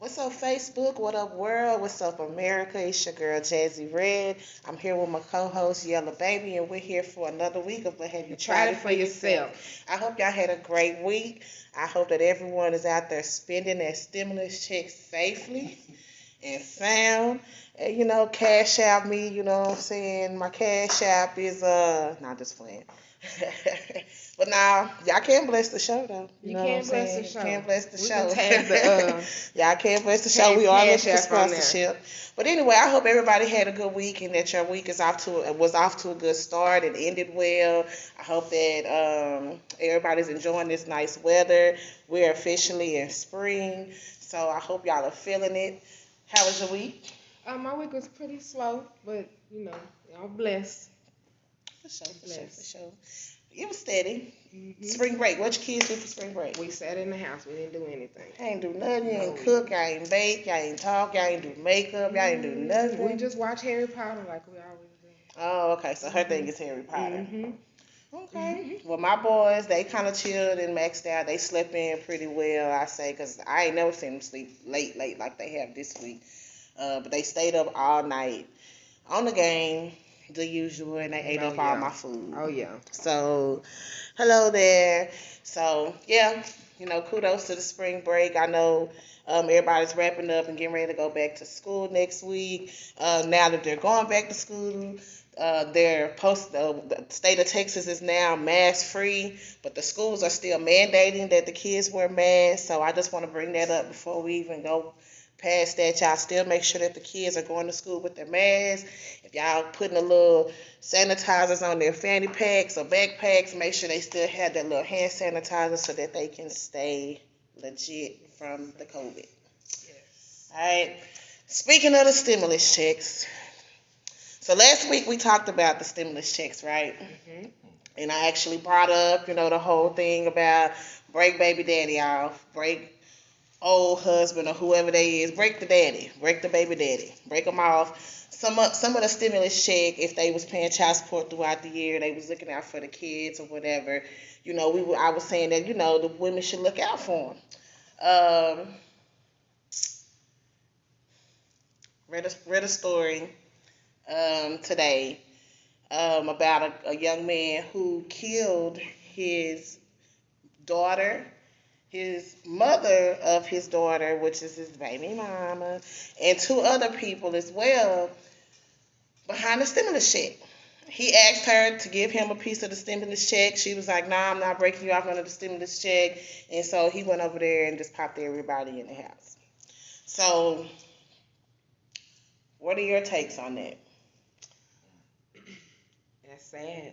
What's up, Facebook? What up, world? What's up, America? It's your girl, Jazzy Red. I'm here with my co-host, Yellow Baby, and we're here for another week of But Have You Try Tried it It for For Yourself? yourself. I hope y'all had a great week. I hope that everyone is out there spending their stimulus checks safely and sound. And, cash out me, you know what I'm saying? My cash app is, not just playing. But now, y'all can bless the show, though. You You know what I'm can bless the saying? show. Can bless the We show. can tag the Y'all can bless the show. We are cash looking for app on there. sponsorship. But anyway, I hope everybody had a good week and that your week was off to a good start and ended well. I hope that everybody's enjoying this nice weather. We're officially in spring, so I hope y'all are feeling it. How was your week? My week was pretty slow, but I'm blessed. For sure, I'm for sure, for blessed. sure. It was steady. hmm Spring break. What your kids do for spring break? We sat in the house. We didn't do anything. I ain't do nothing. You No, ain't we cook. didn't. Y'all ain't bake. Y'all ain't talk. Y'all ain't do makeup. Y'all ain't do We nothing. just watch Harry Potter like we always do. Oh, okay. So her thing Mhm. is Harry Potter. Mhm. Okay. Mhm. Well, my boys, they kind of chilled and maxed out. They slept in pretty well, I say, because I ain't never seen them sleep late like they have this week. But they stayed up all night on the game, the usual, and they ate Oh up all yeah. my food. Oh yeah. So, hello there. So, yeah, kudos to the spring break. I know everybody's wrapping up and getting ready to go back to school next week. Now that they're going back to school, the state of Texas is now mask free, but the schools are still mandating that the kids wear masks. So I just want to bring that up before we even go past that. Y'all still make sure that the kids are going to school with their masks. If y'all putting a little sanitizers on their fanny packs or backpacks, make sure they still have that little hand sanitizer so that they can stay legit from the COVID. Yes. All right. Speaking of the stimulus checks, so last week we talked about the stimulus checks, right? Mhm. And I actually brought up, the whole thing about break baby daddy off, break old husband or whoever they is, break the daddy, break the baby daddy, break them off. Some of the stimulus check, if they was paying child support throughout the year, they was looking out for the kids or whatever. I was saying that the women should look out for them. Read a story today about a young man who killed his daughter, his mother of his daughter, which is his baby mama, and two other people as well behind the stimulus check. He asked her to give him a piece of the stimulus check. She was like, "Nah, I'm not breaking you off under the stimulus check." And so he went over there and just popped everybody in the house. So, what are your takes on that? That's sad.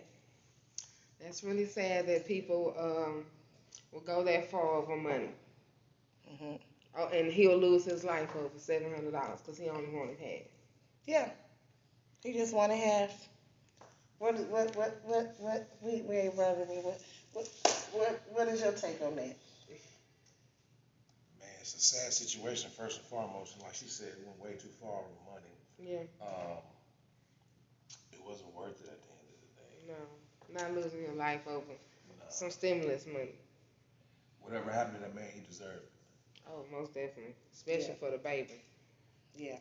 That's really sad that people will go that far over money. Hmm. Oh, and he'll lose his life over $700 because he only wanted half. Yeah, he just want to have. We ain't running. What is your take on that? Man, it's a sad situation first and foremost, and like she said, it went way too far with money. Yeah. Um, it wasn't worth it at the end of the day. No, not losing your life over No, some stimulus money. whatever happened to that man, he deserved it. Oh, most definitely, especially Yeah, for the baby. yeah.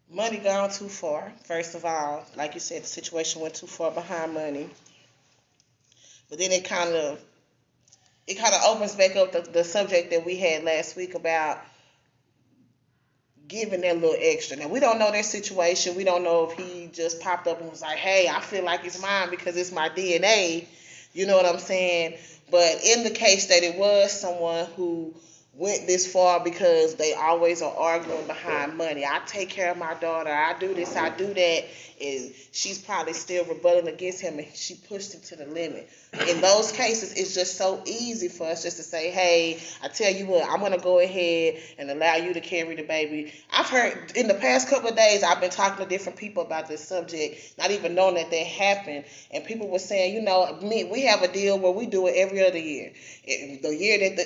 Money gone too far. First of all, like you said, the situation went too far behind money. But then it kind of opens back up the subject that we had last week about giving that little extra. Now we don't know their situation. We don't know if he just popped up and was like, "Hey, I feel like it's mine because it's my DNA." You know what I'm saying? But in the case that it was someone who went this far because they always are arguing behind money. I take care of my daughter. I do this. I do that. And she's probably still rebelling against him, and she pushed him to the limit. In those cases, it's just so easy for us just to say, "Hey, I tell you what, I'm gonna go ahead and allow you to carry the baby." I've heard in the past couple of days, I've been talking to different people about this subject, not even knowing that happened, and people were saying, we have a deal where we do it every other year. The year that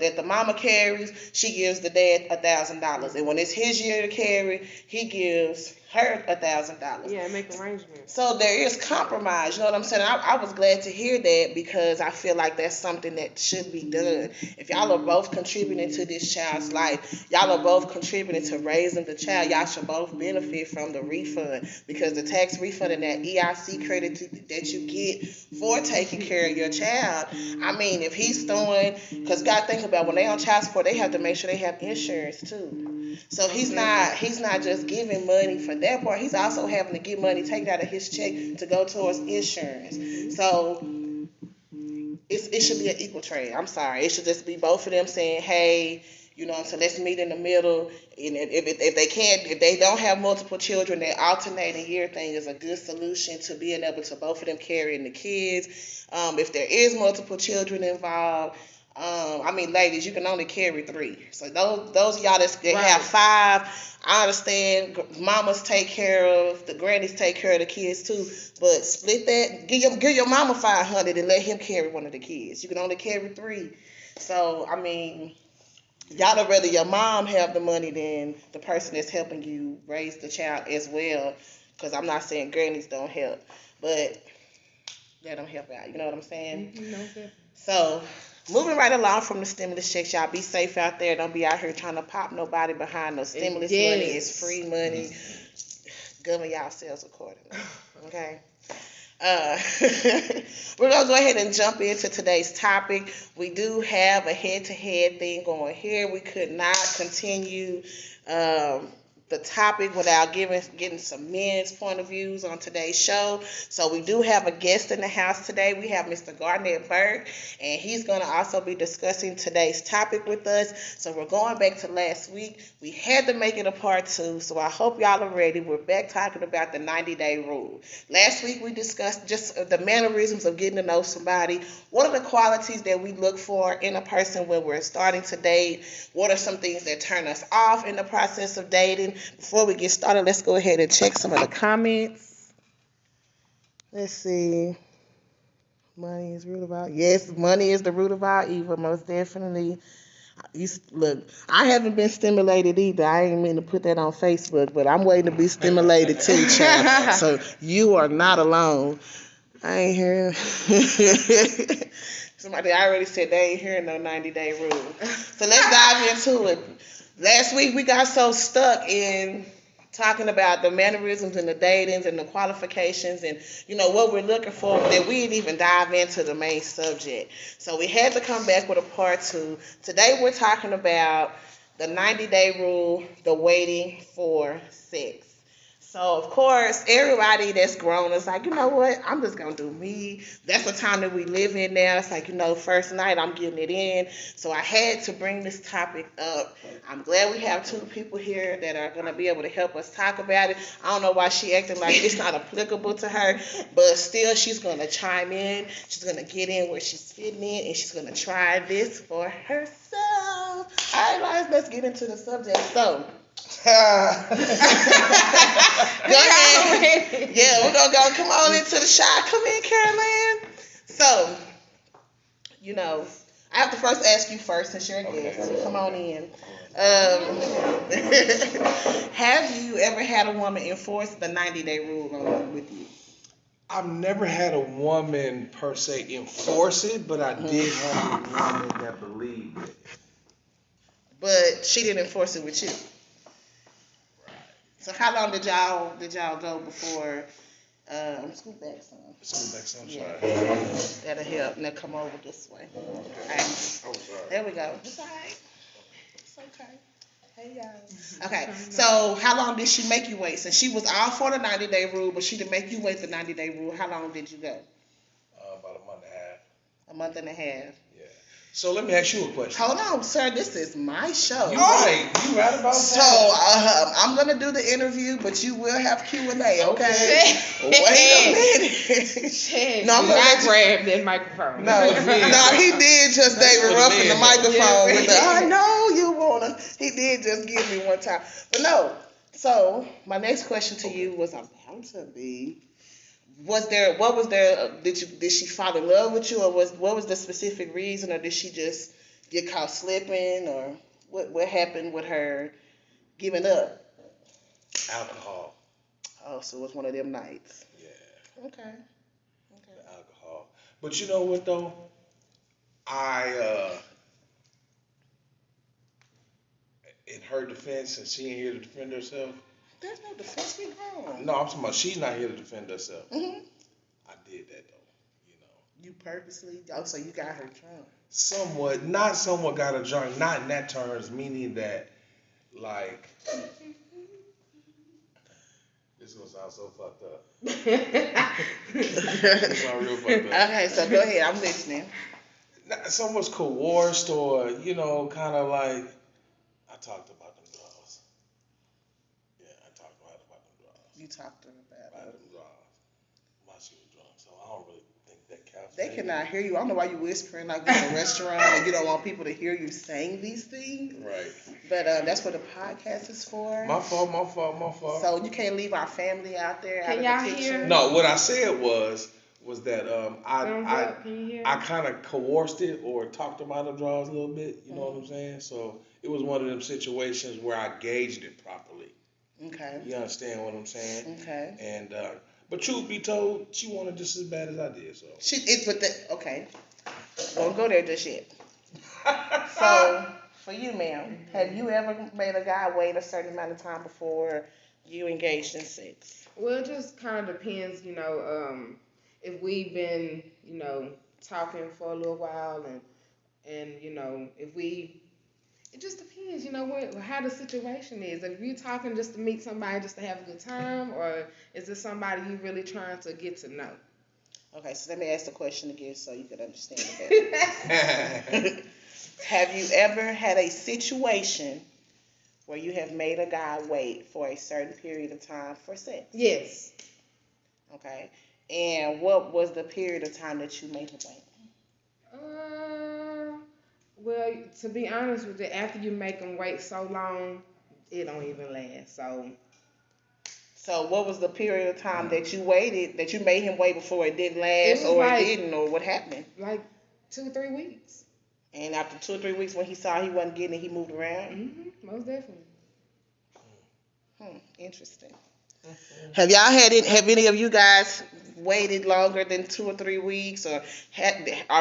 that the mama carries, she gives the dad $1,000, and when it's his year to carry, he gives her $1,000. Yeah, make arrangements. So there is compromise, you know what I'm saying? I was glad to hear that because I feel like that's something that should be done. If y'all are both contributing to this child's life, y'all are both contributing to raising the child, y'all should both benefit from the refund because the tax refund and that EIC credit that you get for taking care of your child, I mean, if he's throwing, because God think about when they on child support, they have to make sure they have insurance too. So he's not just giving money for that part. He's also having to get money taken out of his check to go towards insurance. So it should be an equal trade. I'm sorry. It should just be both of them saying, hey, you know what I'm saying, let's meet in the middle. And if they don't have multiple children, that alternating year thing is a good solution to being able to both of them carrying the kids. If there is multiple children involved, I mean, ladies, you can only carry 3. So those of y'all that have 5, I understand. Mamas take care of the grannies, take care of the kids too. But split that. Give your mama $500 and let him carry one of the kids. You can only carry 3. So I mean, y'all would rather your mom have the money than the person that's helping you raise the child as well. Because I'm not saying grannies don't help, but let them help out. You know what I'm saying? Mm-hmm. So, moving right along from the stimulus checks, y'all be safe out there. Don't be out here trying to pop nobody behind no stimulus money. It's free money. Govern yourselves accordingly. Okay? We're going to go ahead and jump into today's topic. We do have a head-to-head thing going here. We could not continue the topic without getting some men's point of views on today's show. So we do have a guest in the house today. We have Mr. Garnett Burke, and he's going to also be discussing today's topic with us. So we're going back to last week. We had to make it a part 2, so I hope y'all are ready. We're back talking about the 90-day rule. Last week we discussed just the mannerisms of getting to know somebody. What are the qualities that we look for in a person when we're starting to date? What are some things that turn us off in the process of dating? Before we get started, let's go ahead and check some of the comments. Let's see. Money is root of all. Yes, money is the root of all evil, most definitely. Look, I haven't been stimulated either. I ain't mean to put that on Facebook, but I'm waiting to be stimulated too, child. So you are not alone. I ain't hearing. Somebody already said they ain't hearing no 90-day rule. So let's dive into it. Last week we got so stuck in talking about the mannerisms and the datings and the qualifications and, you know, what we're looking for that we didn't even dive into the main subject. So we had to come back with a part 2. Today we're talking about the 90-day rule, the waiting for sex. So, of course, everybody that's grown is like, you know what, I'm just going to do me. That's the time that we live in now. It's like, you know, first night, I'm getting it in. So I had to bring this topic up. I'm glad we have 2 people here that are going to be able to help us talk about it. I don't know why she acting like it's not applicable to her, but still she's going to chime in. She's going to get in where she's fitting in, and she's going to try this for herself. All right, guys, let's get into the subject. So, go ahead. Yeah, we're going to go. Come on into the shot. Come in, Caroline. So, you know, I have to first ask you first since you're a guest. So come on in. Have you ever had a woman enforce the 90-day rule on with you? I've never had a woman per se enforce it, but I did have a woman that believed it. But she didn't enforce it with you. So how long did y'all go before? Scoot back some. Sorry. That'll help. Now come over this way. All right. Oh, sorry. There we go. It's all right. It's okay. Hey y'all. Okay. So how long did she make you wait? So she was all for the 90-day rule, but she didn't make you wait the 90-day rule. How long did you go? About a month and a half. A month and a half. Yeah. So let me ask you a question. Hold on, sir. This is my show. You right about that. So I'm gonna do the interview, but you will have Q&A, okay? Wait a minute. No, I'm gonna grab that microphone. No, he did just David Ruffin the microphone with the I know you wanna. He did just give me one time, but no. So my next question to you was about to be. Did she fall in love with you, or what was the specific reason, or did she just get caught slipping, or what happened with her giving up? Alcohol. Oh, so it was one of them nights. Yeah, Okay. the alcohol. But you know what though? I in her defense, and she ain't here to defend herself. There's no defense. We grown. No, I'm talking about she's not here to defend herself. Mhm. I did that though, you know. You purposely? Oh, so you got her drunk. Somewhat, not somewhat got her drunk, not in that terms, meaning that, like, this is gonna sound so fucked up. This sound real fucked up. Okay, so go ahead. I'm listening. Someone's coerced or, you know, kind of like, I talked about them draws. Yeah, I talked about them draws. You talked to her about About it. them draws while she was drunk, so I don't really think that counts. They cannot hear you. I don't know why you whispering like we're in a restaurant and you don't want people to hear you saying these things. Right. But that's what the podcast is for. My fault. So you can't leave our family out there out Can of y'all the picture. hear? No, what I said was that Thumbs I up. Can you hear? I kind of coerced it or talked about the draws a little bit. You know what I'm saying? So it was one of them situations where I gauged it properly. Okay. You understand what I'm saying? Okay. And but truth be told, she wanted just as bad as I did. So Okay. Won't go there just yet. So for you, ma'am, have you ever made a guy wait a certain amount of time before you engaged in sex? Well, it just kind of depends, if we've been, talking for a little while, and it just depends, how the situation is. If you're talking just to meet somebody just to have a good time, or is it somebody you really trying to get to know? Okay, so let me ask the question again so you can understand it better. Have you ever had a situation where you have made a guy wait for a certain period of time for sex? Yes. Okay. And what was the period of time that you made him wait? Well, to be honest with you, after you make them wait so long, it don't even last. So what was the period of time that you waited, that you made him wait before it didn't last, was or like- it didn't, or what happened? like 2 or 3 weeks. And after 2 or 3 weeks, when he saw he wasn't getting it, he moved around? Most definitely. Interesting. Have any of you guys waited longer than 2 or 3 weeks, or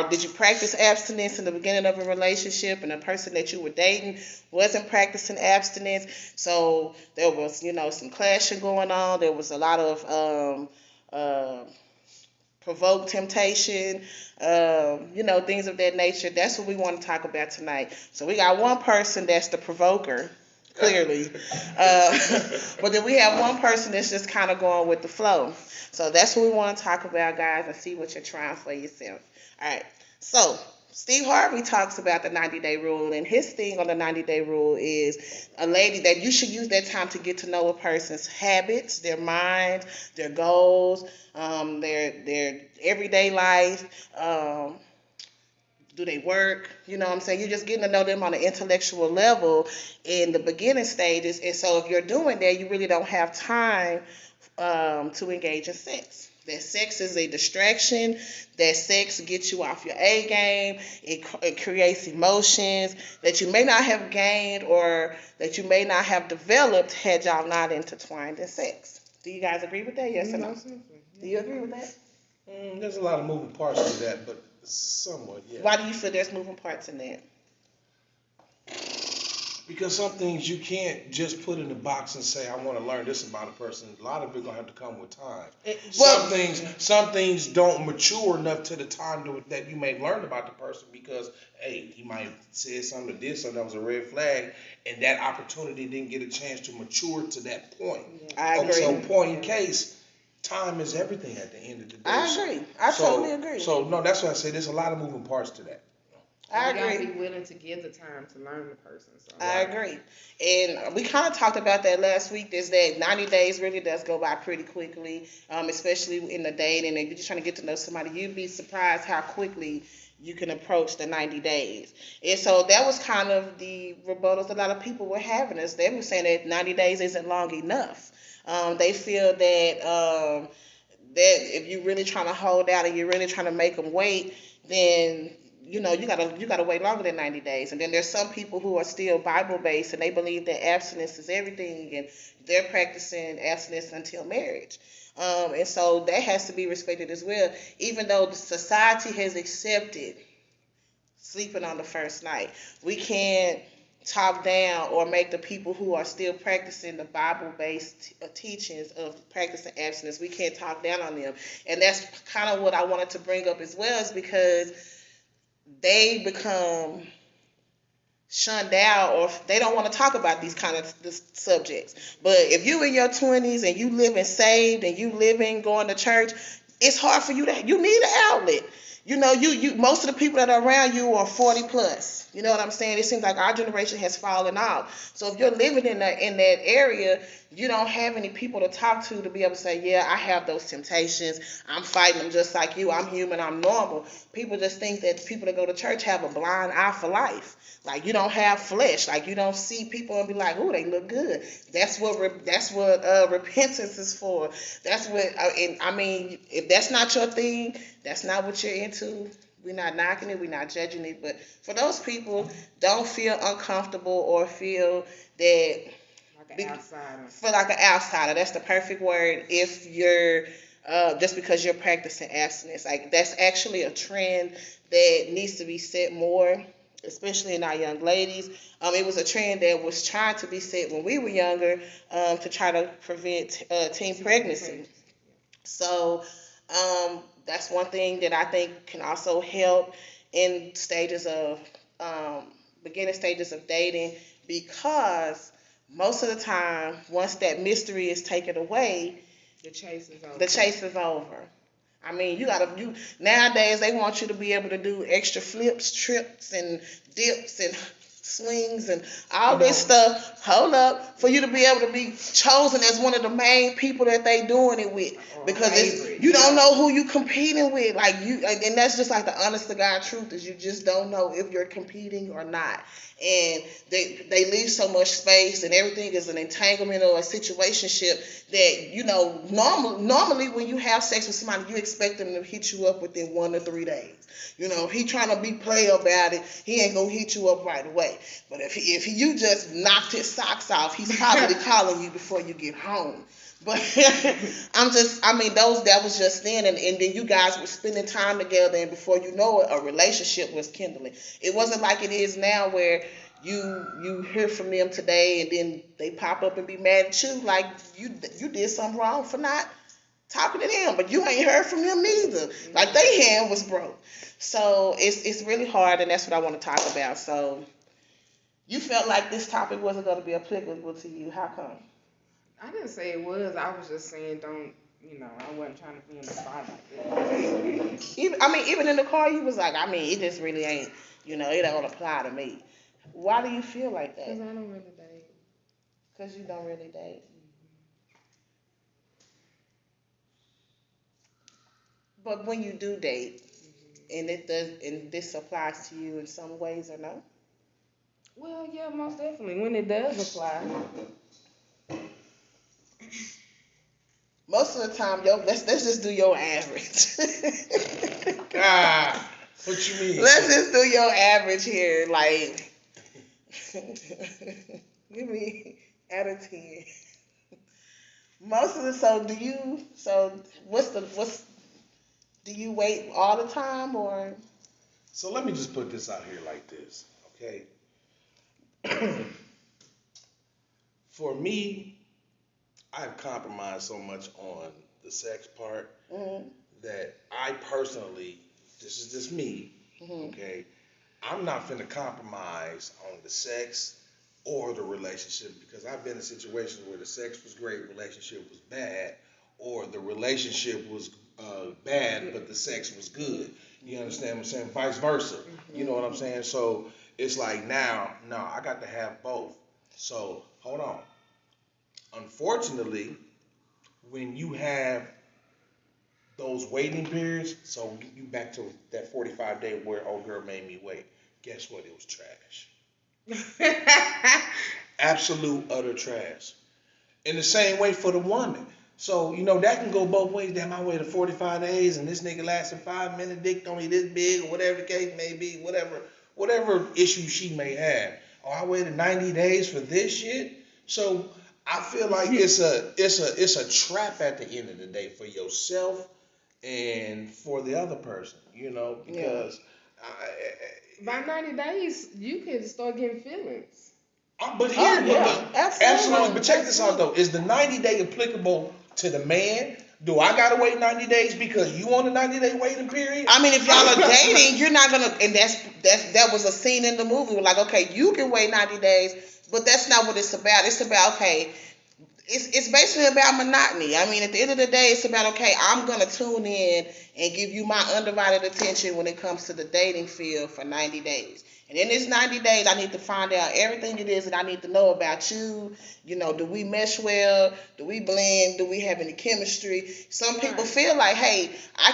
did you practice abstinence in the beginning of a relationship, and the person that you were dating wasn't practicing abstinence, so there was some clashing going on, there was a lot of provoked temptation, things of that nature? That's what we want to talk about tonight. So we got one person that's the provoker, clearly. But then we have one person that's just kind of going with the flow. So that's what we want to talk about, guys, and see what you're trying for yourself. All right. So Steve Harvey talks about the 90-day rule, and his thing on the 90-day rule is a lady that you should use that time to get to know a person's habits, their mind, their goals, their everyday life. Do they work? You know what I'm saying? You're just getting to know them on an intellectual level in the beginning stages. And so if you're doing that, you really don't have time to engage in sex. That sex is a distraction. That sex gets you off your A game. It creates emotions that you may not have gained or that you may not have developed had y'all not intertwined in sex. Do you guys agree with that? Yes or no? Do you agree with that? There's a lot of moving parts to that, but somewhat, yeah. Why do you feel there's moving parts in that? Because some things you can't just put in the box and say, I want to learn this about a person. A lot of it gonna have to come with time. Some things don't mature enough to the time that you may learn about the person because, hey, he might say something or did something that was a red flag, and that opportunity didn't get a chance to mature to that point. Yeah. I agree. So point in case, time is everything at the end of the day. I agree. I totally agree. So no, that's why I say there's a lot of moving parts to that. I agree. You agree. gotta be willing to give the time to learn the person. So. I agree. And we kind of talked about that last week, is that 90 days really does go by pretty quickly, especially in the dating. And you're just trying to get to know somebody, you'd be surprised how quickly you can approach the 90 days. And so that was kind of the rebuttals a lot of people were having. They were saying that 90 days isn't long enough. They feel that if you're really trying to hold out and you're really trying to make them wait, then you gotta wait longer than 90 days. And then there's some people who are still Bible based and they believe that abstinence is everything, and they're practicing abstinence until marriage. And so that has to be respected as well. Even though the society has accepted sleeping on the first night, we can't talk down or make the people who are still practicing the Bible-based teachings of practicing abstinence. We can't talk down on them, and that's kind of what I wanted to bring up as well, is because they become shunned out, or they don't want to talk about these kind of subjects. But if you in your 20s and you living saved and you living going to church, it's hard for you need an outlet. You most of the people that are around you are 40 plus. You know what I'm saying? It seems like our generation has fallen off. So if you're living in that area, you don't have any people to talk to be able to say, yeah, I have those temptations. I'm fighting them just like you. I'm human. I'm normal. People just think that people that go to church have a blind eye for life. Like, you don't have flesh. Like, you don't see people and be like, "Ooh, they look good." That's what repentance is for. That's what. I mean, if that's not your thing, that's not what you're into. We're not knocking it. We're not judging it. But for those people, don't feel uncomfortable or feel that like an outsider. Feel like an outsider. That's the perfect word. If you're just because you're practicing abstinence, like, that's actually a trend that needs to be set more, especially in our young ladies. It was a trend that was trying to be set when we were younger, to try to prevent teen pregnancy. So that's one thing that I think can also help in stages of beginning stages of dating, because most of the time, once that mystery is taken away, the chase is over. The chase is over. I mean, nowadays they want you to be able to do extra flips, trips, and dips, and swings, and all this stuff. Hold up, for you to be able to be chosen as one of the main people that they doing it with, because you don't know who you competing with. Like, and that's just like the honest to God truth, is you just don't know if you're competing or not. And they leave so much space, and everything is an entanglement or a situationship that, normally when you have sex with somebody, you expect them to hit you up within 1 to 3 days. If he trying to be play about it, he ain't gonna hit you up right away. But if you just knocked his socks off, he's probably calling you before you get home. But that was just then, and then you guys were spending time together, and before you know it, a relationship was kindling. It wasn't like it is now, where you hear from them today and then they pop up and be mad at you, like you did something wrong for not talking to them, but you ain't heard from them neither. Like, their hand was broke. So it's really hard, and that's what I want to talk about. So you felt like this topic wasn't going to be applicable to you. How come? I didn't say it was. I was just saying, I wasn't trying to be in the spot like this. Even in the car, you was like, it just really ain't, it don't apply to me. Why do you feel like that? Because I don't really date. Because you don't really date. But when you do date, and this applies to you in some ways or no? Well, yeah, most definitely. When it does apply. Most of the time, let's just do your average. What you mean? Let's just do your average here. Like, give me out of 10. Most of do you wait all the time, or? So let me just put this out here like this, okay? For me, I've compromised so much on the sex part that I personally, this is just me, okay? I'm not finna compromise on the sex or the relationship, because I've been in situations where the sex was great, relationship was bad, or the relationship was bad, but the sex was good. You understand what I'm saying? Vice versa. You know what I'm saying? So it's like, no, I got to have both. So hold on. Unfortunately, when you have those waiting periods, so you back to that 45-day where old girl made me wait. Guess what? It was trash. Absolute utter trash. In the same way for the woman. So, that can go both ways. Damn, I waited 45 days and this nigga lasted 5 minutes, dick only this big, or whatever the case may be, whatever issue she may have. Oh, I waited 90 days for this shit. So I feel like it's a trap at the end of the day for yourself and for the other person, because by 90 days you can start getting feelings. But absolutely. But check this out though. Is the 90-day applicable to the man? Do I gotta wait 90 days because you on a 90-day waiting period? I mean, if y'all are dating, you're not gonna, and that was a scene in the movie. We're like, okay, you can wait 90 days, but that's not what it's about. It's about, okay, it's basically about monotony. I mean, at the end of the day, it's about, okay, I'm gonna tune in and give you my undivided attention when it comes to the dating field for 90 days. And in this 90 days, I need to find out everything it is that I need to know about you. Do we mesh well? Do we blend? Do we have any chemistry? Some people feel like, hey, I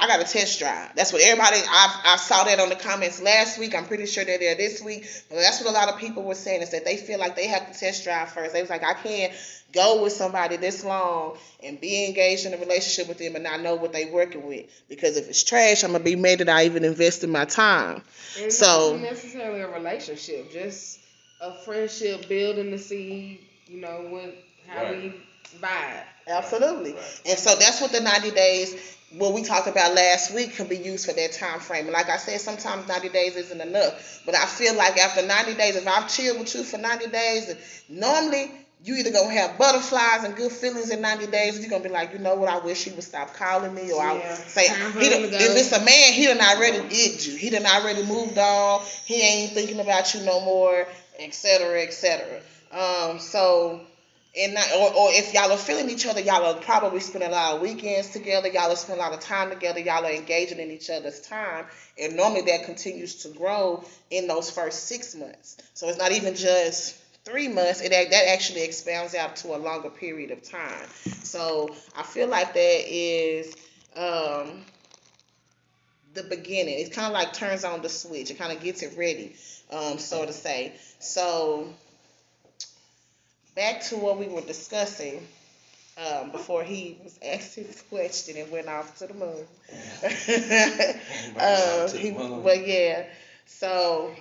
got a test drive. That's what everybody, I saw that on the comments last week. I'm pretty sure they're there this week. But that's what a lot of people were saying, is that they feel like they have to test drive first. They was like, I can't go with somebody this long and be engaged in a relationship with them and not know what they working with, because if it's trash, I'm gonna be mad that I even invested my time. It's not necessarily a relationship, just a friendship, building the seed, how we vibe. Absolutely. Right. And so that's what the 90 days, what we talked about last week, can be used for that time frame. And like I said, sometimes 90 days isn't enough. But I feel like after 90 days, if I've chilled with you for 90 days, normally you either going to have butterflies and good feelings in 90 days, or you're going to be like, you know what, I wish he would stop calling me, or I'll say, if it's a man, he done already did you. He done already moved on. He ain't thinking about you no more, etc., etc. So, or if y'all are feeling each other, y'all are probably spending a lot of weekends together, y'all are spending a lot of time together, y'all are engaging in each other's time, and normally that continues to grow in those first 6 months. So it's not even just 3 months, that actually expands out to a longer period of time. So I feel like that is the beginning. It kind of like turns on the switch. It kind of gets it ready, so to say. So back to what we were discussing before he was asked his question and went off to the moon. So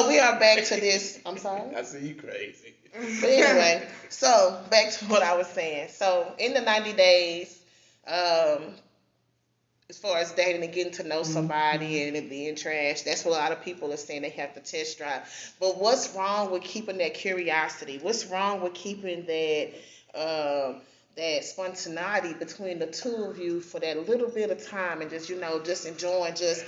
we are back to this. I'm sorry? I see you crazy. But anyway, so back to what I was saying. So in the 90 days, as far as dating and getting to know somebody and it being trash, that's what a lot of people are saying, they have to test drive. But what's wrong with keeping that curiosity? What's wrong with keeping that spontaneity between the two of you for that little bit of time, and just enjoying just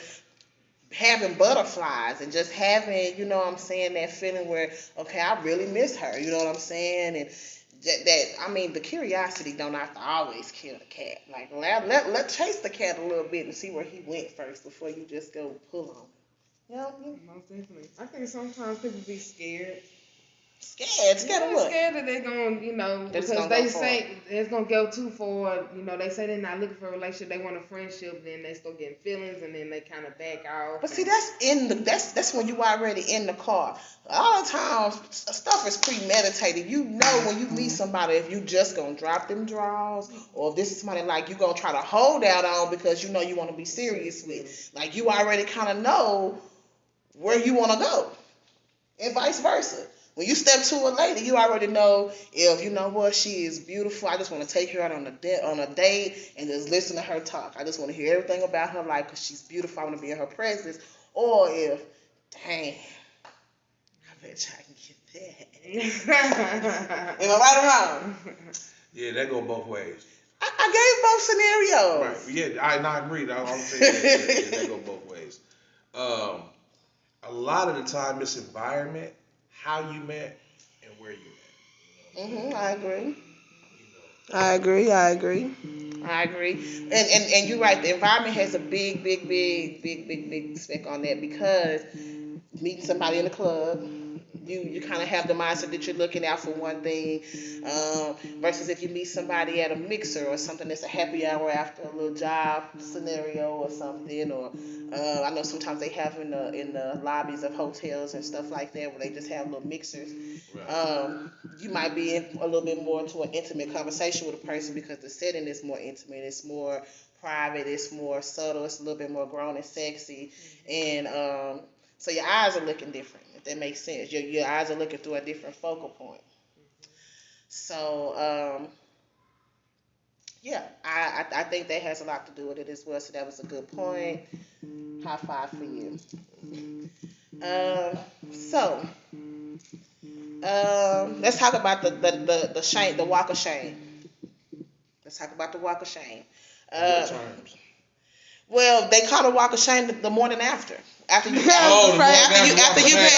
having butterflies and just having, that feeling where, okay, I really miss her, you know what I'm saying? And the curiosity don't have to always kill the cat. Like, let chase the cat a little bit and see where he went first before you just go pull on him. Most definitely. I think sometimes people be scared. Scared of what? Scared that they're going, because they say it's going to go too far. They say they're not looking for a relationship, they want a friendship, then they start getting feelings, and then they kind of back off. But see, that's when you already in the car. A lot of times, stuff is premeditated. When you meet somebody, if you just going to drop them draws, or if this is somebody like you going to try to hold out on because you want to be serious with. Like, you already kind of know where you want to go, and vice versa. When you step to a lady, you already know if, she is beautiful. I just want to take her out on a date and just listen to her talk. I just want to hear everything about her life because she's beautiful. I want to be in her presence. Or if, dang, I bet you I can get that. Am I right or wrong? Yeah, that go both ways. I gave both scenarios. Right. Yeah, I agree. I'm saying that go both ways. A lot of the time, it's environment, how you met, and where you met. I agree. I agree. And you're right. The environment has a big speck on that, because meeting somebody in the club, you kind of have the mindset that you're looking out for one thing, versus if you meet somebody at a mixer or something that's a happy hour after a little job scenario or something, or I know sometimes they have in the lobbies of hotels and stuff like that where they just have little mixers. Right. You might be in a little bit more to an intimate conversation with a person because the setting is more intimate, it's more private, it's more subtle, it's a little bit more grown and sexy, and so your eyes are looking different, if that makes sense. Your eyes are looking through a different focal point. So yeah, I think that has a lot to do with it as well. So that was a good point. High five for you. So let's talk about the shame, the walk of shame. Let's talk about the walk of shame. Well, they call the walk of shame the morning after. After you after you pay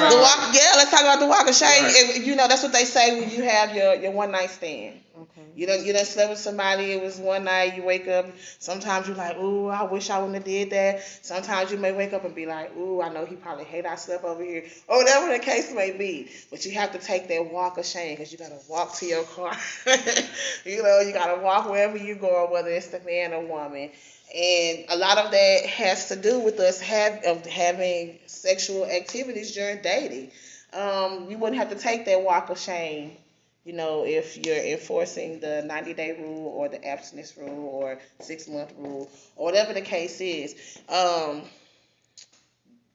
the walk. Yeah, let's talk about the walk of shame. Right. You know, that's what they say when you have your one night stand. Okay. You done slept with somebody. It was one night. You wake up. Sometimes you're like, ooh, I wish I wouldn't have did that. Sometimes you may wake up and be like, ooh, I know he probably hate I slept over here, or whatever the case may be. But you have to take that walk of shame because you gotta walk to your car. You know, you gotta walk wherever you go, whether it's the man or woman. And a lot of that has to do with us having sexual activities during dating. You wouldn't have to take that walk of shame, you know, if you're enforcing the 90-day rule or the abstinence rule or 6-month rule or whatever the case is.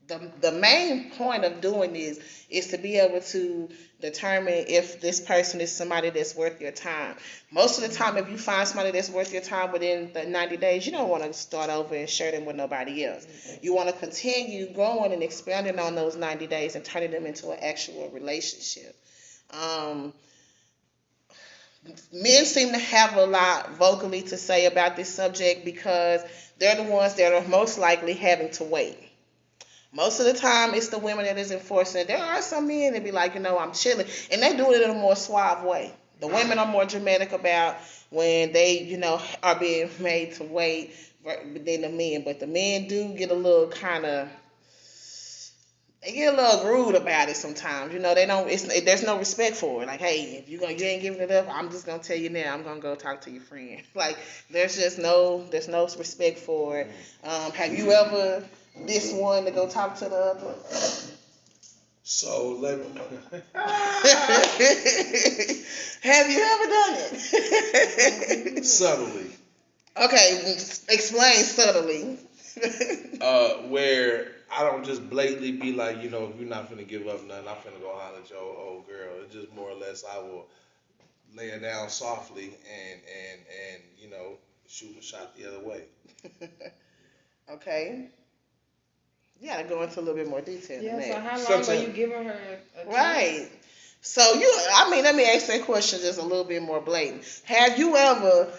The main point of doing this is to be able to determine if this person is somebody that's worth your time. Most of the time, if you find somebody that's worth your time within the 90 days, you don't want to start over and share them with nobody else. You want to continue growing and expanding on those 90 days and turning them into an actual relationship. Men seem to have a lot vocally to say about this subject because they're the ones that are most likely having to wait. Most of the time, it's the women that is enforcing it. There are some men that be like, you know, I'm chilling. And they do it in a more suave way. The women are more dramatic about when they, you know, are being made to wait than the men. But the men do get a little they get a little rude about it sometimes. You know, there's no respect for it. Like, hey, if you ain't giving it up, I'm just going to tell you now, I'm going to go talk to your friend. Like, there's no respect for it. Have you ever... this one to go talk to the other? So let me. Have you ever done it? Subtly. Okay, explain subtly. Where I don't just blatantly be like, you know, if you're not finna give up nothing, I'm finna go holler at your old girl. It's just more or less I will lay her down softly and you know, shoot a shot the other way. Okay. You gotta go into a little bit more detail. Yeah, so how long are you giving her a chance? Right. So let me ask that question just a little bit more blatant. Have you ever,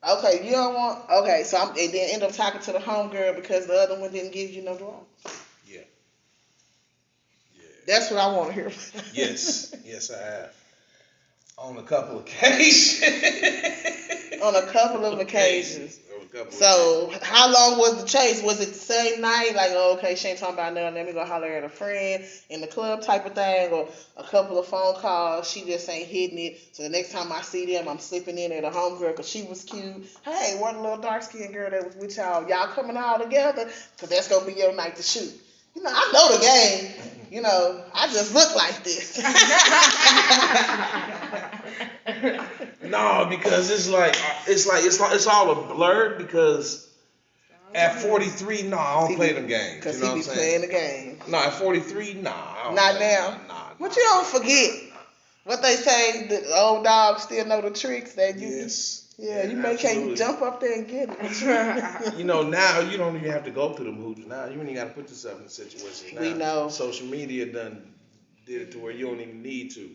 okay, you don't want, okay, so and then end up talking to the homegirl because the other one didn't give you no draw? Yeah. That's what I want to hear. Yes, I have. On a couple of occasions. On a couple of occasions. So, how long was the chase? Was it the same night? Like, oh, okay, she ain't talking about nothing. Let me go holler at a friend in the club type of thing, or a couple of phone calls. She just ain't hitting it. So the next time I see them, I'm slipping in at a homegirl because she was cute. Hey, what a little dark skinned girl that was with y'all? Y'all coming all together? Because that's gonna be your night to shoot. You know, I know the game. You know, I just look like this. No, because it's all a blur because at 43, no, I don't play them games. Because he be playing the game. No, at 43, nah. I don't Not now. But you don't forget what they say. The old dogs still know the tricks that you. Yes. Yeah, you can't jump up there and get it. You know, now you don't even have to go through them hoops. Now you ain't got to put yourself in a situation. Now, we know. Social media done did it to where you don't even need to.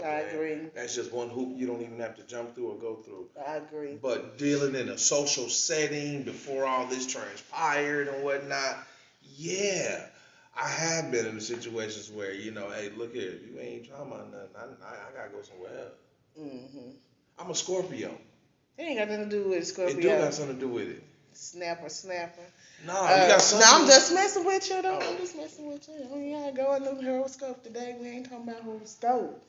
I agree. That's just one hoop you don't even have to jump through or go through. I agree. But dealing in a social setting before all this transpired and whatnot, yeah, I have been in situations where, you know, hey, look here, you ain't talking about nothing. I gotta go somewhere else. Mm-hmm. I'm a Scorpio. It ain't got nothing to do with Scorpio. It do got something to do with it. Snapper. No, you got something. No, I'm just messing with you, though. I'm just messing with you. Oh, yeah, go in the horoscope today. We ain't talking about horoscope.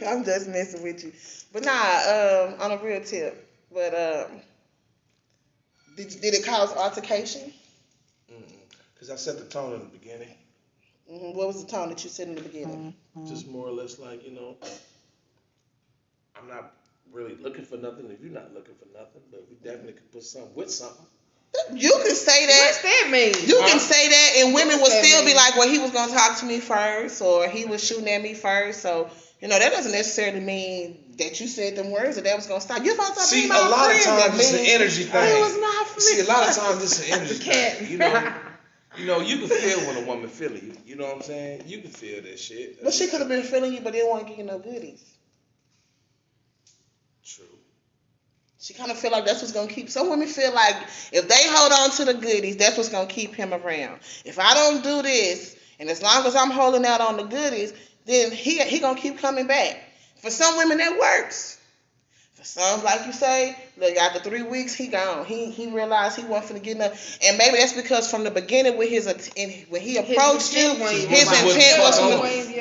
I'm just messing with you. But nah, on a real tip. But did it cause altercation? Because I set the tone in the beginning. What was the tone that you set in the beginning? Just more or less like, I'm not really looking for nothing if you're not looking for nothing, but we definitely can put something with something. You can say that. What's that mean? You can say that, and women would still be like, well, he was going to talk to me first, or he was shooting at me first. So, that doesn't necessarily mean that you said them words or that was going to stop. You're supposed to see, a lot of times it's an energy thing. It was not for me. See, a lot of times it's an energy thing. You can feel when a woman feeling you. You know what I'm saying? You can feel that shit. But she could have been feeling you, but didn't want to give you no goodies. True. She kind of feel like that's what's going to keep. Some women feel like if they hold on to the goodies, that's what's going to keep him around. If I don't do this, and as long as I'm holding out on the goodies, then he going to keep coming back. For some women, that works. For some, like you say, look, after 3 weeks, he gone. He realized he wasn't finna get enough. And maybe that's because from the beginning, when he approached you,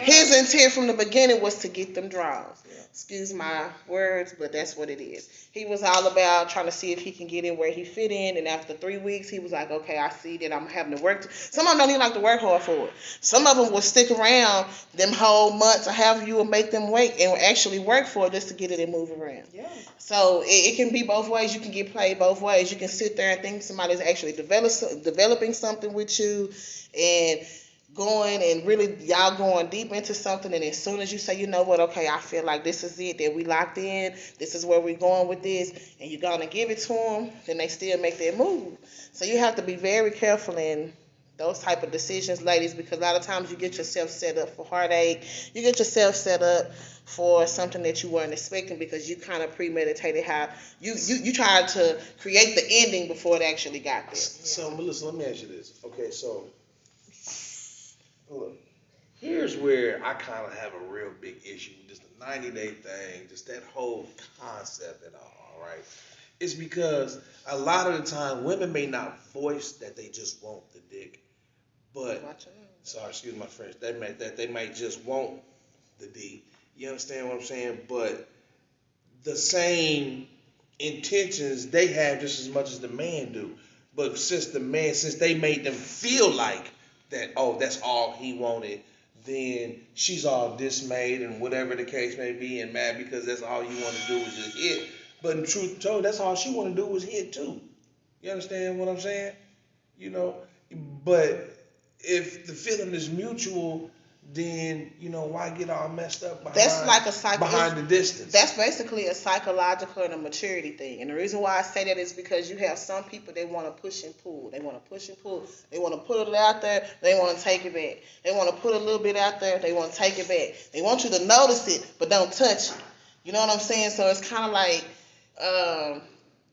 his intent from the beginning was to get them draws. Excuse my words, but that's what it is. He was all about trying to see if he can get in where he fit in, and after 3 weeks, he was like, okay, I see that I'm having to work. Some of them don't even like to work hard for it. Some of them will stick around them whole months or have you will make them wait and actually work for it just to get it and move around. Yeah. So it can be both ways. You can get played both ways. You can sit there and think somebody's actually developing something with you and going and really y'all going deep into something, and as soon as you say, you know what, okay, I feel like this is it, that we locked in, this is where we're going with this, and you're going to give it to them, then they still make their move. So you have to be very careful in those type of decisions, ladies, because a lot of times you get yourself set up for heartache. You get yourself set up for something that you weren't expecting because you kind of premeditated how you tried to create the ending before it actually got there. So, Melissa, let me ask you this. Okay, so look, here's where I kind of have a real big issue with just the 90-day thing, just that whole concept and all, right? It's because a lot of the time women may not voice that they just want the dick, but excuse my French, they might just want the D. You understand what I'm saying? But the same intentions they have just as much as the man do. But since they made them feel like that, oh, that's all he wanted, then she's all dismayed and whatever the case may be and mad because that's all you want to do is just hit. But in truth be told, that's all she want to do was hit too. You understand what I'm saying? But if the feeling is mutual, then, why get all messed up behind the distance? That's basically a psychological and a maturity thing. And the reason why I say that is because you have some people, they want to push and pull. They want to push and pull. They want to put it out there. They want to take it back. They want to put a little bit out there. They want to take it back. They want you to notice it, but don't touch it. You know what I'm saying? So it's kind of like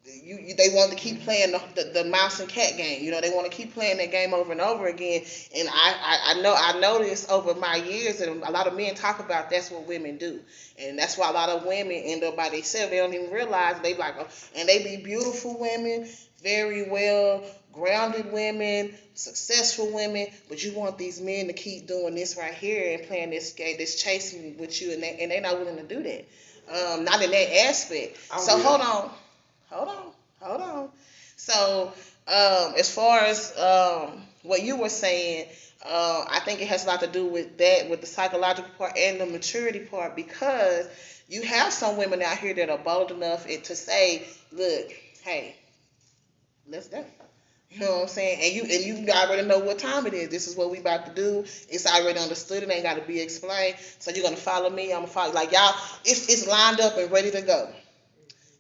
they want to keep playing the mouse and cat game. They want to keep playing that game over and over again. And I noticed over my years, and a lot of men talk about that's what women do. And that's why a lot of women end up by themselves. They don't even realize they like, and they be beautiful women, very well grounded women, successful women, but you want these men to keep doing this right here and playing this game, this chasing with you, and they're not willing to do that. Not in that aspect. So hold on. So as far as what you were saying, I think it has a lot to do with that, with the psychological part and the maturity part, because you have some women out here that are bold enough to say, look, hey, let's go. You know what I'm saying? And you already know what time it is. This is what we about to do. It's already understood. It ain't got to be explained. So you're gonna follow me. I'm gonna follow. Like y'all, it's lined up and ready to go.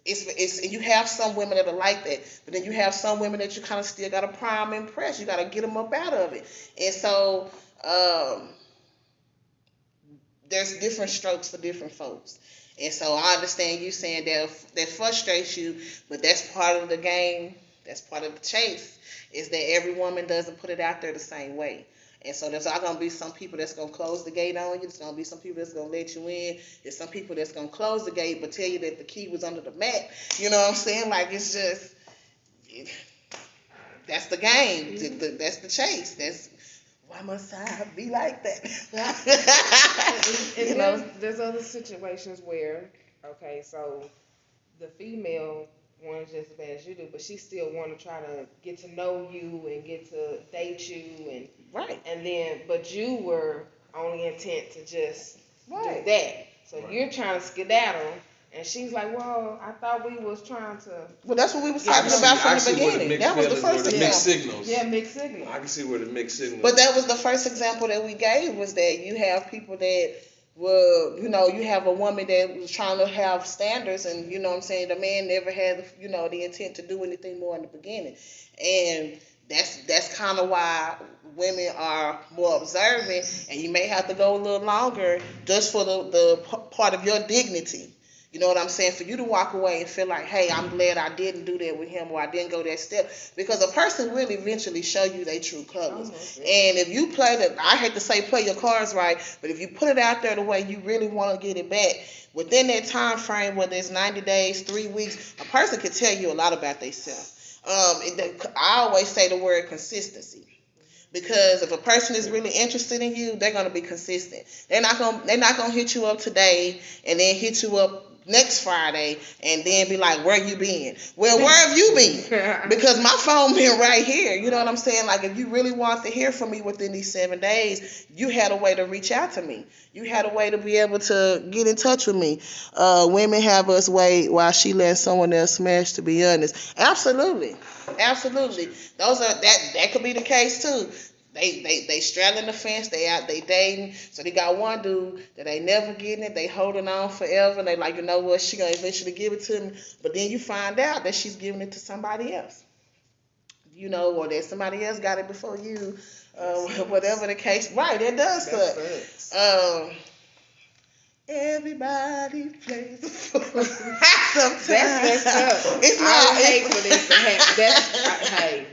And you have some women that are like that, but then you have some women that you kind of still gotta prime and impress. You gotta get them up out of it. And so there's different strokes for different folks. And so I understand you saying that frustrates you, but that's part of the game. That's part of the chase, is that every woman doesn't put it out there the same way. And so there's all gonna be some people that's gonna close the gate on you. There's gonna be some people that's gonna let you in. There's some people that's gonna close the gate but tell you that the key was under the mat. You know what I'm saying? Like it's just that's the game. That's the chase. That's why must I be like that? And you know, there's other situations where, okay, so the female wants just as bad as you do, but she still want to try to get to know you and get to date you, and right. And then, but you were only intent to just do that. So you're trying to skedaddle. And she's like, well, I thought we was trying to. Well, that's what we was talking about from the beginning. That was the first example. Mixed signals. Yeah, mixed signals. I can see where the mixed signals. But that was the first example that we gave, was that you have people that were, you know, you have a woman that was trying to have standards, and you know what I'm saying, the man never had, you know, the intent to do anything more in the beginning. And that's kind of why women are more observant, and you may have to go a little longer just for the part of your dignity. You know what I'm saying? For you to walk away and feel like, hey, I'm glad I didn't do that with him, or I didn't go that step. Because a person will eventually show you their true colors. And if you I hate to say play your cards right, but if you put it out there the way you really want to get it back, within that time frame, whether it's 90 days, 3 weeks, a person can tell you a lot about themselves. I always say the word consistency. Because if a person is really interested in you, they're gonna be consistent. They're not gonna hit you up today and then hit you up next Friday and then be like, where you been? Well, where have you been? Because my phone been right here. You know what I'm saying? Like, if you really want to hear from me within these 7 days, you had a way to reach out to me. You had a way to be able to get in touch with me. Women have us wait while she lets someone else smash, to be honest. Absolutely. That could be the case too. They straddling the fence, they dating, so they got one dude that they never getting it, they holding on forever, and they like, you know what, she gonna eventually give it to me, but then you find out that she's giving it to somebody else, you know, or that somebody else got it before you, whatever the case. Right, it does suck. Everybody plays a fool. Sometimes. That's messed up. I hate for this to happen.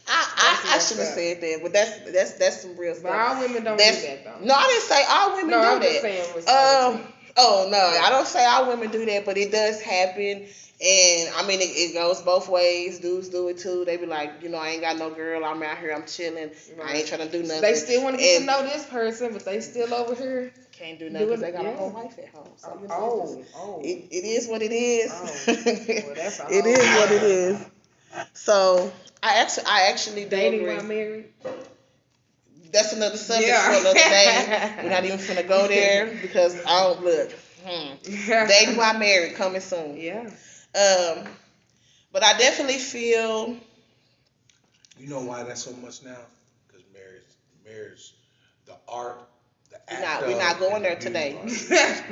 I shouldn't have said that, but that's some real stuff. But all women don't do that, though. No, I didn't say all women do I'm that. Just saying I don't say all women do that, but it does happen. And I mean, it goes both ways. Dudes do it too. They be like, you know, I ain't got no girl. I'm out here. I'm chilling. Right. I ain't trying to do nothing. They still want to get to know this person, but they still over here. Can't do nothing because they got a whole wife at home. So, you know, it is what it is. Well, that's it is what it is. So I actually dating while married. That's another subject for another day. We're not even finna go there because I don't look. Dating while married coming soon. Yeah. But I definitely feel. You know why that's so much now? Because marriage, the art. We're not going there today.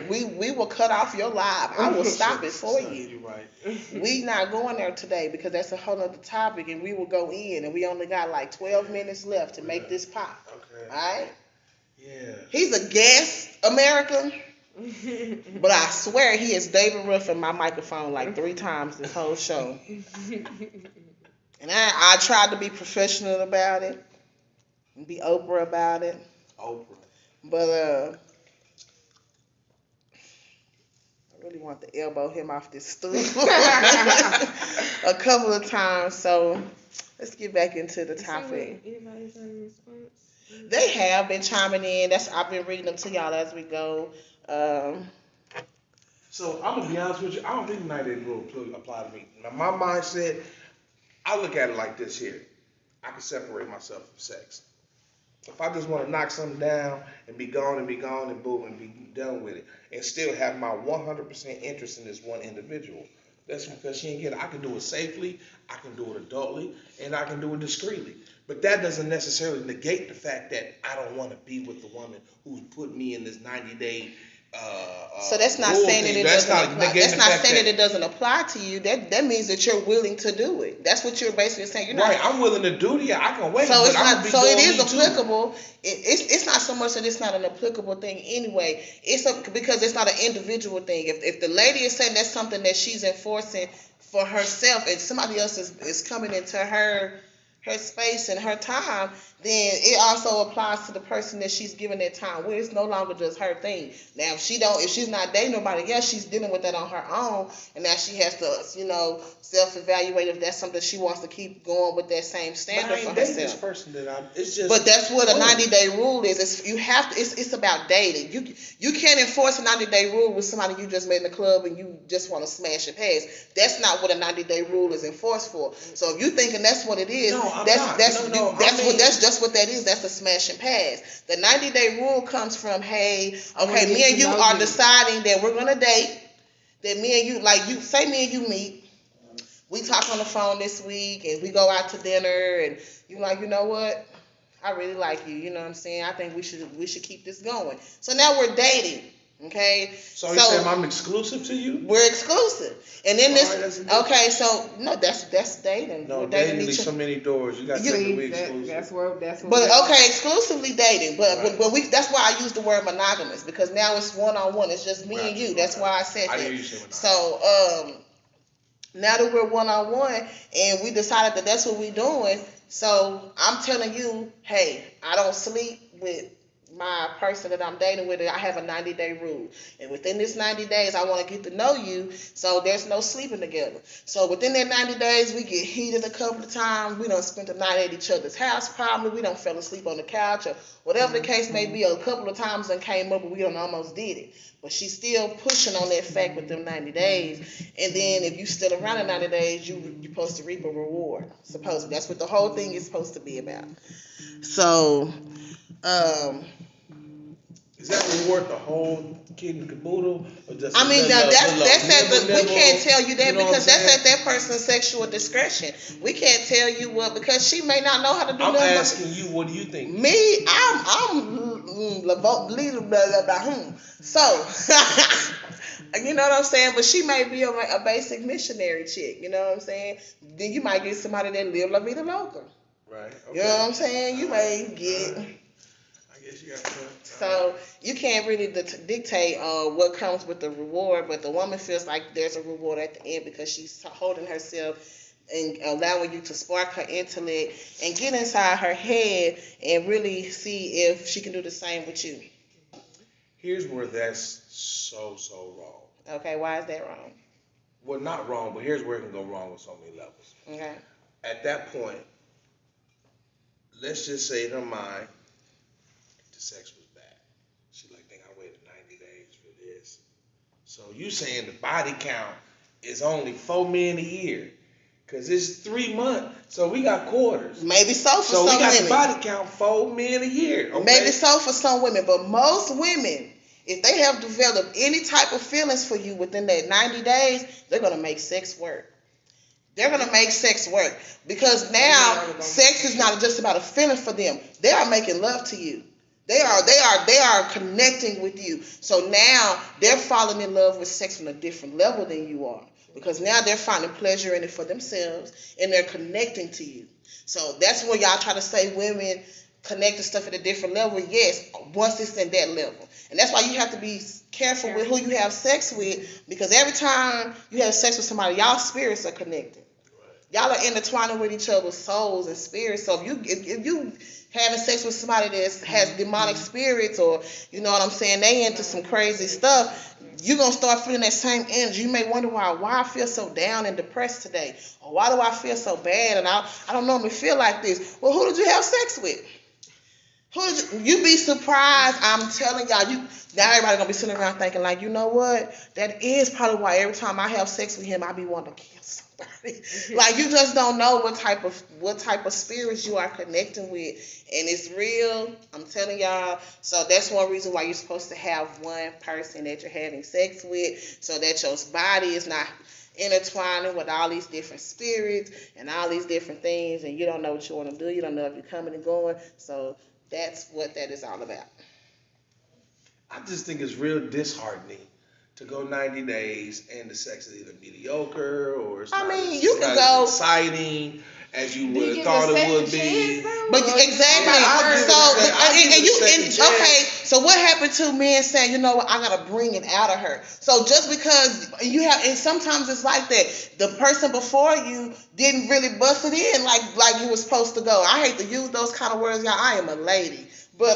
we will cut off your live. I will stop it for you. You're right. We not going there today because that's a whole other topic, and we will go in, and we only got like 12 minutes left to make this pop. Okay. All right? Yeah. He's a guest American, but I swear he is David Ruff in my microphone like 3 times this whole show. And I tried to be professional about it and be Oprah about it. Oprah. But I really want to elbow him off this stool a couple of times. So let's get back into the topic. Anybody's on response? They have been chiming in. I've been reading them to y'all as we go. So I'm gonna be honest with you. I don't think 90 Day Rule apply to me. Now my mindset, I look at it like this here. I can separate myself from sex. If I just want to knock something down and be gone and boom and be done with it and still have my 100% interest in this one individual, that's because she ain't get it. I can do it safely, I can do it adultly, and I can do it discreetly. But that doesn't necessarily negate the fact that I don't want to be with the woman who's put me in this 90-day so that's not saying that it doesn't apply. That's not saying that it doesn't apply to you. That means that you're willing to do it. That's what you're basically saying. You're not, right, I'm willing to do it. Yeah, I can wait. So it's not. So it is applicable. It's not so much that it's not an applicable thing anyway. Because it's not an individual thing. If the lady is saying that's something that she's enforcing for herself, and somebody else is coming into her her space and her time, then it also applies to the person that she's giving that time with. It's no longer just her thing. Now, if she's not dating nobody else, she's dealing with that on her own, and now she has to, self-evaluate if that's something she wants to keep going with that same standard for herself. This person that it's just. But that's what a 90-day rule is. It's about dating. You can't enforce a 90-day rule with somebody you just met in the club and you just want to smash it past. That's not what a 90-day rule is enforced for. So if you thinking that's what it is, that's just what that is. That's a smash and pass. The 90-day rule comes from, me and you are deciding that we're gonna date. That me and you, say me and you meet. We talk on the phone this week and we go out to dinner and you like, you know what? I really like you. You know what I'm saying? I think we should keep this going. So now we're dating. Okay. So you saying I'm exclusive to you? We're exclusive. And then that's dating. No, dating leaves so many doors. You got to say we exclusive. That's what. But exclusively dating. But that's why I use the word monogamous, because now it's one-on-one. It's just me and you. That's why I said that. Didn't say monogamous. So now that we're one-on-one and we decided that that's what we're doing, so I'm telling you, hey, I don't sleep with my person that I'm dating with. I have a 90-day rule. And within this 90 days, I want to get to know you, so there's no sleeping together. So within that 90 days, we get heated a couple of times. We don't spend the night at each other's house probably. We don't fell asleep on the couch or whatever the case may be. A couple of times that came up and we done almost did it. But she's still pushing on that fact with them 90 days. And then if you still around in 90 days, you're supposed to reap a reward. Supposedly. That's what the whole thing is supposed to be about. So, is that reward the whole kid and caboodle? Or just we can't tell you that, because that's at that person's sexual discretion. We can't tell you what, because she may not know how to do that. I'm asking you, what do you think? Me, I'm so you know what I'm saying? But she may be a basic missionary chick, you know what I'm saying? Then you might get somebody that live La Vida Loca. Right. Okay. You know what I'm saying? You may get. I guess you got to. So you can't really dictate what comes with the reward, but the woman feels like there's a reward at the end because she's holding herself and allowing you to spark her intellect and get inside her head and really see if she can do the same with you. Here's where that's so wrong. Okay, why is that wrong? Well, not wrong, but here's where it can go wrong with so many levels. Okay. At that point, let's just say in her mind, the sex was bad. She like, think I waited 90 days for this. So you saying the body count is only 4 men a year. Because it's 3 months, so we got quarters. Maybe so for some women. So we got the body count 4 men a year. Okay? Maybe so for some women, but most women, if they have developed any type of feelings for you within that 90 days, they're going to make sex work. They're going to make sex work. Because now, sex is not just about a feeling for them. They are making love to you. They are connecting with you. So now, they're falling in love with sex on a different level than you are. Because now they're finding pleasure in it for themselves, and they're connecting to you. So that's when y'all try to say women connect to stuff at a different level. Yes, once it's in that level. And that's why you have to be careful with who you have sex with, because every time you have sex with somebody, y'all spirits are connected. Y'all are intertwining with each other's souls and spirits. So if you having sex with somebody that has demonic spirits, or you know what I'm saying, they into some crazy stuff, you're going to start feeling that same energy. You may wonder why I feel so down and depressed today. Or why do I feel so bad and I don't normally feel like this. Well, who did you have sex with? You be surprised. I'm telling y'all, now everybody going to be sitting around thinking like, you know what? That is probably why every time I have sex with him, I be wanting to kill somebody. Like, you just don't know what type of spirits you are connecting with. And it's real. I'm telling y'all. So that's one reason why you're supposed to have one person that you're having sex with, so that your body is not intertwining with all these different spirits and all these different things, and you don't know what you want to do. You don't know if you're coming and going. So that's what that is all about. I just think it's real disheartening to go 90 days and the sex is either mediocre or it's not as exciting as you would have thought it would be. But exactly. So what happened to men saying, you know what, I gotta bring it out of her. So just because you have, and sometimes it's like that. The person before you didn't really bust it in like you were supposed to go. I hate to use those kind of words, y'all. I am a lady. But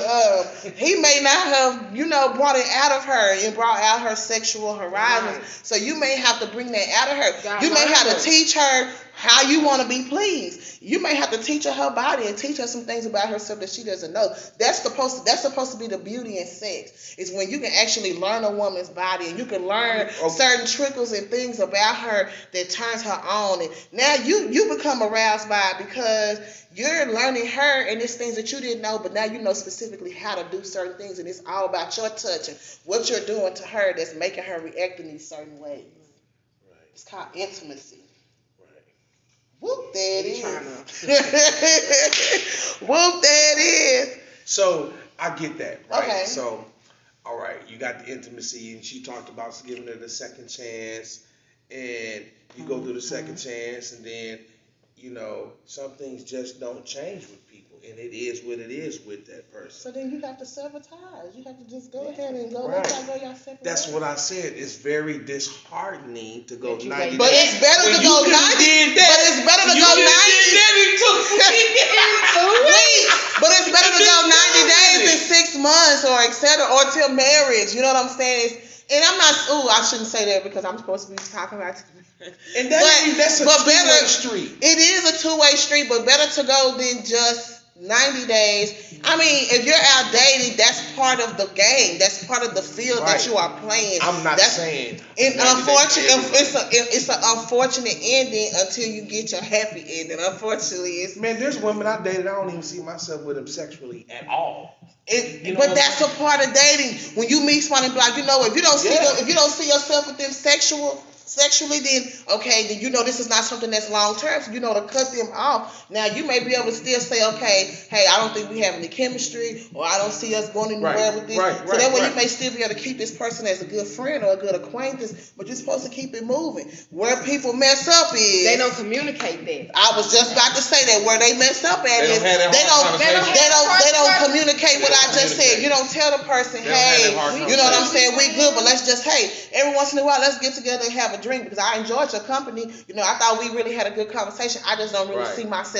he may not have, brought it out of her and brought out her sexual horizons. Right. So you may have to bring that out of her. You may have to teach her how you want to be pleased. You may have to teach her body and teach her some things about herself that she doesn't know. That's supposed to be the beauty in sex. Is when you can actually learn a woman's body and you can learn certain trickles and things about her that turns her on. And now you become aroused by it because you're learning her and there's things that you didn't know, but now you know specifically how to do certain things, and it's all about your touch and what you're doing to her that's making her react in these certain ways. Right. It's called intimacy. Right. Whoop, there it is. Whoop, there it is. So I get that, right? Okay. So, all right, you got the intimacy, and she talked about giving her the second chance, and you go through the second chance, and then some things just don't change with people, and it is what it is with that person. So then you have to sever ties. You have to just go ahead and go let y'all go y'all separate. That's what I said. It's very disheartening to go 90 days. But it's better to go 90. But it's better to go 90. But it's better to go 90 days than 6 months or etc. or till marriage. You know what I'm saying? And I'm not. I shouldn't say that because I'm supposed to be talking about. And that's a two-way street. It is a two-way street, but better to go than just 90 days. I mean, if you're out dating, that's part of the game. That's part of the field that you are playing. I'm not saying. And it's an unfortunate ending until you get your happy ending. Unfortunately, there's women I dated. I don't even see myself with them sexually at all. But that's a part of dating. When you meet somebody, like if you don't see yourself with them sexually, then this is not something that's long term. So to cut them off. Now you may be able to still say, okay, hey, I don't think we have any chemistry, or I don't see us going anywhere with this. So that way you may still be able to keep this person as a good friend or a good acquaintance, but you're supposed to keep it moving. Where people mess up is they don't communicate that. I was just about to say that where they mess up at is they don't communicate what I just said. You don't tell the person, hey, you know what I'm saying, we good, but let's just, hey, every once in a while let's get together and have a drink because I enjoyed your company. I thought we really had a good conversation. I just don't really see myself,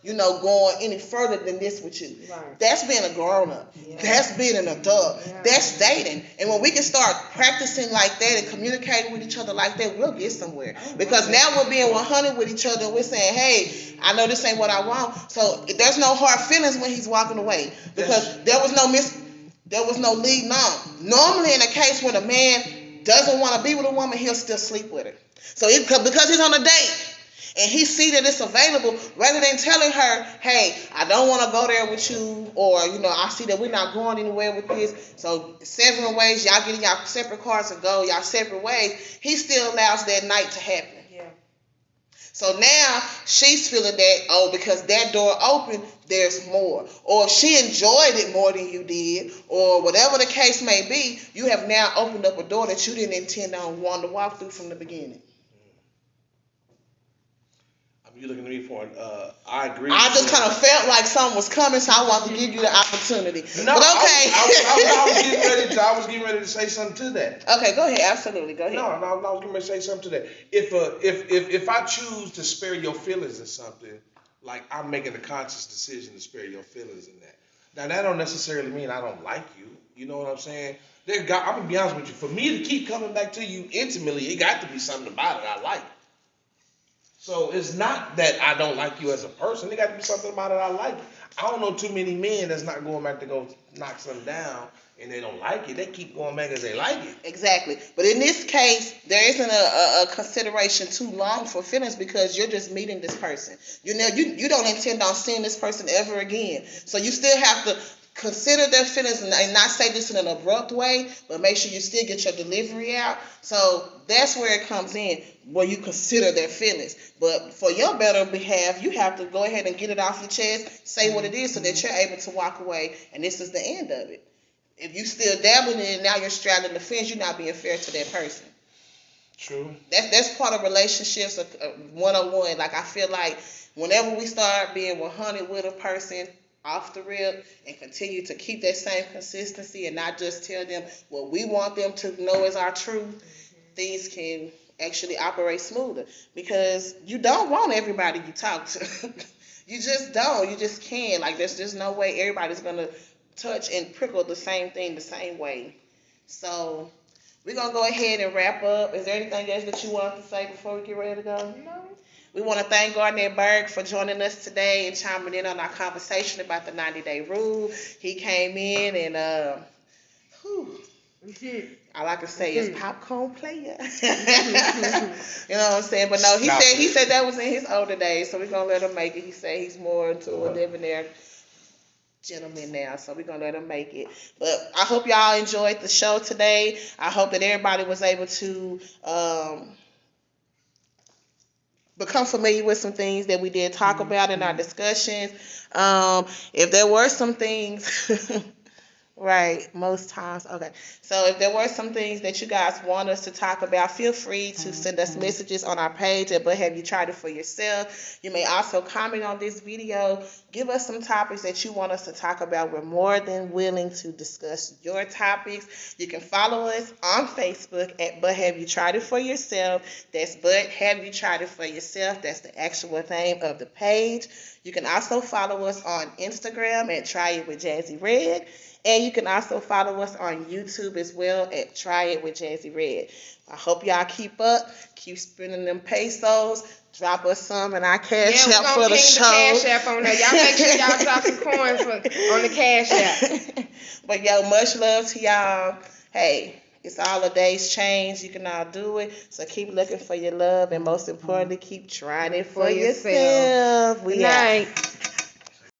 going any further than this with you. Right. That's being a grown up. Yeah. That's being an adult. Yeah. That's dating. And when we can start practicing like that and communicating with each other like that, we'll get somewhere. Because now we're being 100 with each other and we're saying, hey, I know this ain't what I want. So there's no hard feelings when he's walking away because there was no leading on. Normally in a case where the man doesn't want to be with a woman, he'll still sleep with her. So because he's on a date and he see that it's available, rather than telling her, hey, I don't want to go there with you, or I see that we're not going anywhere with this, so severing ways, y'all getting y'all separate cars and go y'all separate ways, he still allows that night to happen. Yeah. So now she's feeling that, because that door opened, there's more. Or if she enjoyed it more than you did, or whatever the case may be, you have now opened up a door that you didn't intend on wanting to walk through from the beginning. You're looking at me for I agree. I just kind of felt like something was coming, so I wanted to give you the opportunity. No, but okay. I was getting ready to say something to that. Okay, go ahead. Absolutely, go ahead. No, I was getting ready to say something to that. If I choose to spare your feelings in something, like I'm making a conscious decision to spare your feelings in that. Now that don't necessarily mean I don't like you. You know what I'm saying? I'm gonna be honest with you. For me to keep coming back to you intimately, it got to be something about it I like. So it's not that I don't like you as a person. There got to be something about it I like. I don't know too many men that's not going back to go knock something down and they don't like it. They keep going back as they like it. Exactly. But in this case, there isn't a consideration too long for feelings because you're just meeting this person. You don't intend on seeing this person ever again. So you still have to consider their feelings and not say this in an abrupt way, but make sure you still get your delivery out. So that's where it comes in, where you consider their feelings. But for your better behalf, you have to go ahead and get it off your chest, say what it is so that you're able to walk away, and this is the end of it. If you still dabbling in it, now you're straddling the fence, you're not being fair to that person. True. That's part of relationships, one-on-one. Like I feel like whenever we start being 100 with a person, off the rip and continue to keep that same consistency and not just tell them what we want them to know is our truth, things can actually operate smoother, because you don't want everybody you talk to. You just don't. You just can't. Like, there's just no way everybody's going to touch and prickle the same thing the same way. So we're going to go ahead and wrap up. Is there anything else that you want to say before we get ready to go? No. We want to thank Gardner Berg for joining us today and chiming in on our conversation about the 90-day rule. He came in and, all I can say is popcorn player. You know what I'm saying? But no, he said that was in his older days, so we're going to let him make it. He said he's more into a debonair gentleman now, so we're going to let him make it. But I hope y'all enjoyed the show today. I hope that everybody was able to become familiar with some things that we did talk about in our discussions. If there were some things, right, most times, okay. So if there were some things that you guys want us to talk about, feel free to send us messages on our page at But Have You Tried It For Yourself. You may also comment on this video. Give us some topics that you want us to talk about. We're more than willing to discuss your topics. You can follow us on Facebook at But Have You Tried It For Yourself. That's But Have You Tried It For Yourself. That's the actual name of the page. You can also follow us on Instagram at Try It With Jazzy Red. And you can also follow us on YouTube as well at Try It With Jazzy Red. I hope y'all keep up. Keep spending them pesos. Drop us some in our cash app for the show. Yeah, we're going to ping the cash app on there. Y'all make sure y'all drop some coins on the cash app. But yo, much love to y'all. Hey, it's all a day's change. You can all do it. So keep looking for your love. And most importantly, keep trying it for yourself. Good night.